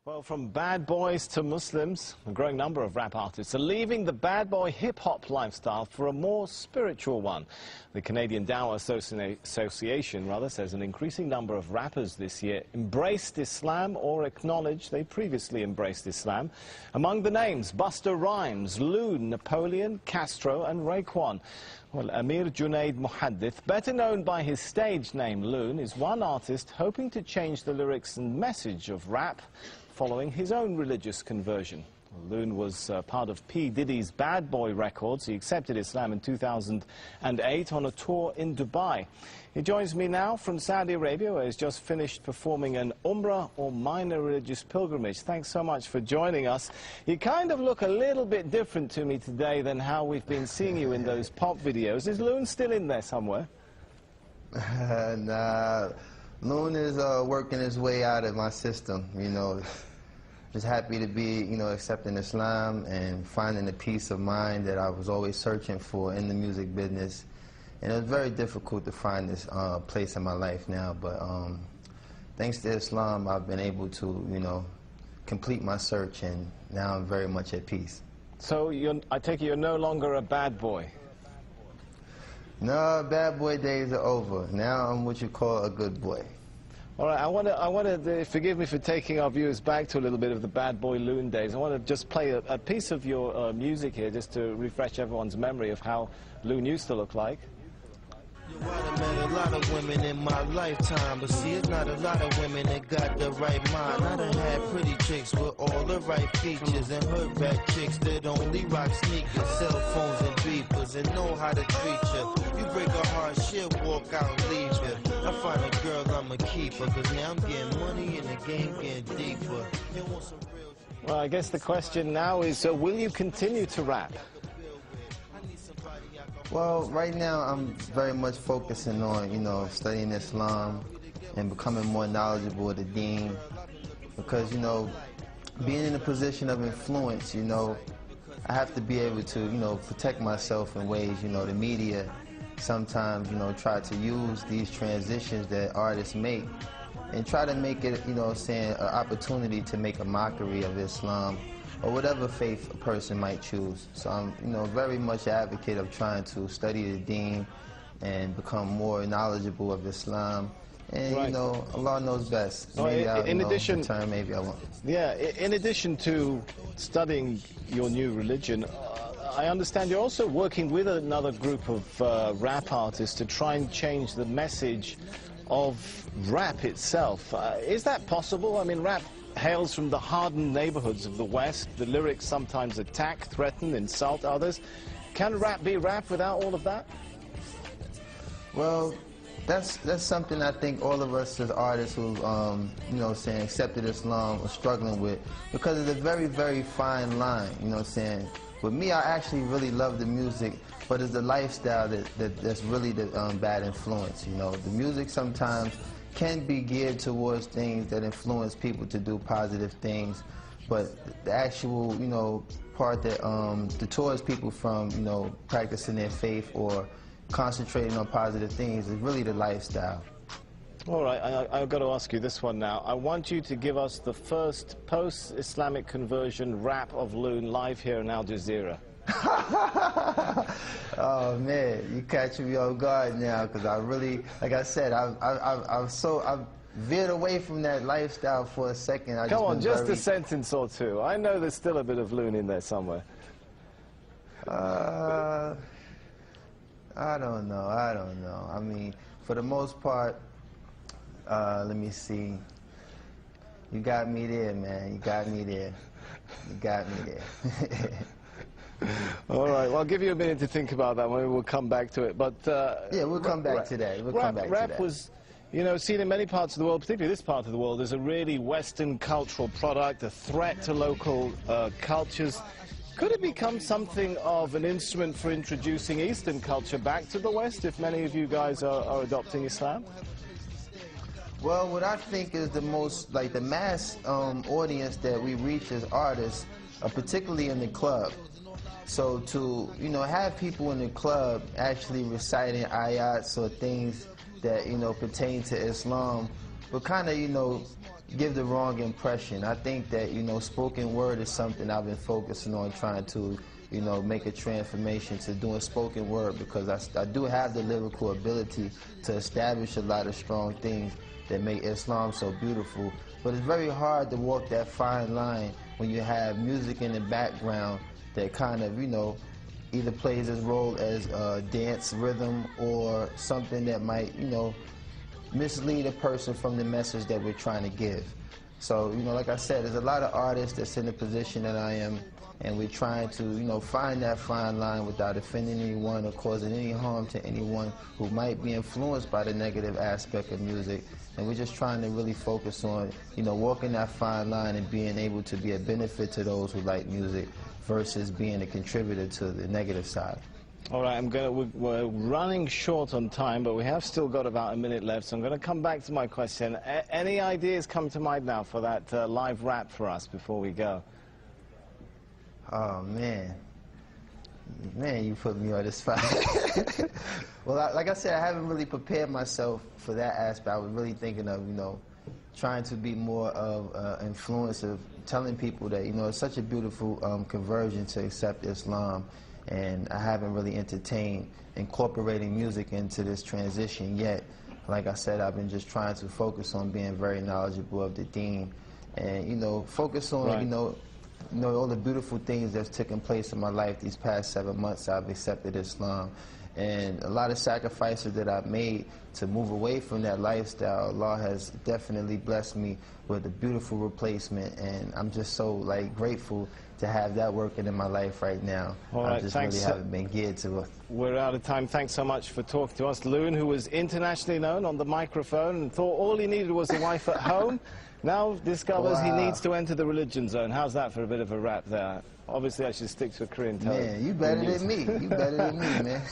Well, from bad boys to Muslims, a growing number of rap artists are leaving the bad boy hip-hop lifestyle for a more spiritual one. The Canadian Dawah Association says an increasing number of rappers this year embraced Islam or acknowledged they previously embraced Islam. Among the names, Busta Rhymes, Loon, Napoleon, Castro and Raekwon. Well, Amir Junaid Muhaddith, better known by his stage name Loon, is one artist hoping to change the lyrics and message of rap following his own religious conversion. Loon was part of P. Diddy's Bad Boy Records. He accepted Islam in 2008 on a tour in Dubai. He joins me now from Saudi Arabia, where he's just finished performing an Umrah or minor religious pilgrimage. Thanks so much for joining us. You kind of look a little bit different to me today than how we've been seeing you in those pop videos. Is Loon still in there somewhere? Nah. Loon is working his way out of my system, you know. Just happy to be, you know, accepting Islam and finding the peace of mind that I was always searching for in the music business. And it was very difficult to find this place in my life now, but thanks to Islam, I've been able to, you know, complete my search, and now I'm very much at peace. So I take it you're no longer a bad boy? No, bad boy days are over. Now I'm what you call a good boy. All right, I want to forgive me for taking our viewers back to a little bit of the bad boy Loon days. I want to just play a piece of your music here, just to refresh everyone's memory of how Loon used to look like. I met a lot of women in my lifetime, but see, it's not a lot of women that got the right mind. I done had pretty chicks with all the right features, and hood back chicks that only rock sneakers, cell phones and beepers, and know how to treat you. You break a heart, she'll walk out and leave you. I find a girl, I'ma keep her, cause now I'm getting money and the game getting deeper. Well, I guess the question now is, will you continue to rap? Well, right now I'm very much focusing on, you know, studying Islam and becoming more knowledgeable of the deen, because, you know, being in a position of influence, you know, I have to be able to, you know, protect myself in ways, you know, the media sometimes, you know, try to use these transitions that artists make and try to make it, you know, saying an opportunity to make a mockery of Islam or whatever faith a person might choose. So I'm, you know, very much an advocate of trying to study the deen and become more knowledgeable of Islam. And, right. You know, Allah knows best. Well, maybe I'll, in addition, return, maybe I won't. Yeah, in addition to studying your new religion, I understand you're also working with another group of rap artists to try and change the message of rap itself. Is that possible? I mean, rap hails from the hardened neighborhoods of the West. The lyrics sometimes attack, threaten, insult others. Can rap be rap without all of that? Well, that's something I think all of us as artists who, you know, saying accepted Islam are struggling with, because it's a very, very fine line, you know, saying. With me, I actually really love the music, but it's the lifestyle that's really the bad influence, you know. The music sometimes can be geared towards things that influence people to do positive things, but the actual, you know, part that deters people from, you know, practicing their faith or concentrating on positive things is really the lifestyle. All right, I've got to ask you this one now. I want you to give us the first post-Islamic conversion rap of Loon live here in Al-Jazeera. Oh man, you catching me off guard now, because I really, like I said, I've veered away from that lifestyle for a second. Come on, just a sentence or two. I know there's still a bit of Loon in there somewhere. I don't know. I mean, for the most part, let me see. You got me there, man. You got me there. You got me there. All right, well, I'll give you a minute to think about that. Maybe we'll come back to it. But yeah, we'll come back to that. Rap was, you know, seen in many parts of the world, particularly this part of the world, as a really Western cultural product, a threat to local cultures. Could it become something of an instrument for introducing Eastern culture back to the West, if many of you guys are adopting Islam? Well, what I think is the most, like, the mass audience that we reach as artists, particularly in the club. So to, you know, have people in the club actually reciting ayats or things that, you know, pertain to Islam will kind of, you know, give the wrong impression. I think that, you know, spoken word is something I've been focusing on, trying to, you know, make a transformation to doing spoken word, because I do have the lyrical ability to establish a lot of strong things that make Islam so beautiful. But it's very hard to walk that fine line when you have music in the background that kind of, you know, either plays its role as a dance rhythm or something that might, you know, mislead a person from the message that we're trying to give. So, you know, like I said, there's a lot of artists that's in the position that I am, and we're trying to, you know, find that fine line without offending anyone or causing any harm to anyone who might be influenced by the negative aspect of music. And we're just trying to really focus on, you know, walking that fine line and being able to be a benefit to those who like music versus being a contributor to the negative side. All right, we're running short on time, but we have still got about a minute left, so I'm going to come back to my question. Any ideas come to mind now for that live rap for us before we go? Oh, man. Man, you put me on the spot. Well, like I said, I haven't really prepared myself for that aspect. I was really thinking of, you know, trying to be more of influence of telling people that, you know, it's such a beautiful conversion to accept Islam. And I haven't really entertained incorporating music into this transition yet. Like I said, I've been just trying to focus on being very knowledgeable of the deen, and, you know, focus on, right, you know, all the beautiful things that's taken place in my life these past 7 months. I've accepted Islam, and a lot of sacrifices that I've made to move away from that lifestyle. Allah has definitely blessed me with a beautiful replacement, and I'm just so, like, grateful to have that working in my life right now. All right, I just thanks. really haven't been geared to it. We're out of time. Thanks so much for talking to us. Loon, who was internationally known on the microphone and thought all he needed was a wife at home, now discovers he needs to enter the religion zone. How's that for a bit of a rap there? Obviously, I should stick to a Korean tone. Man, you better than me. You better than me, man.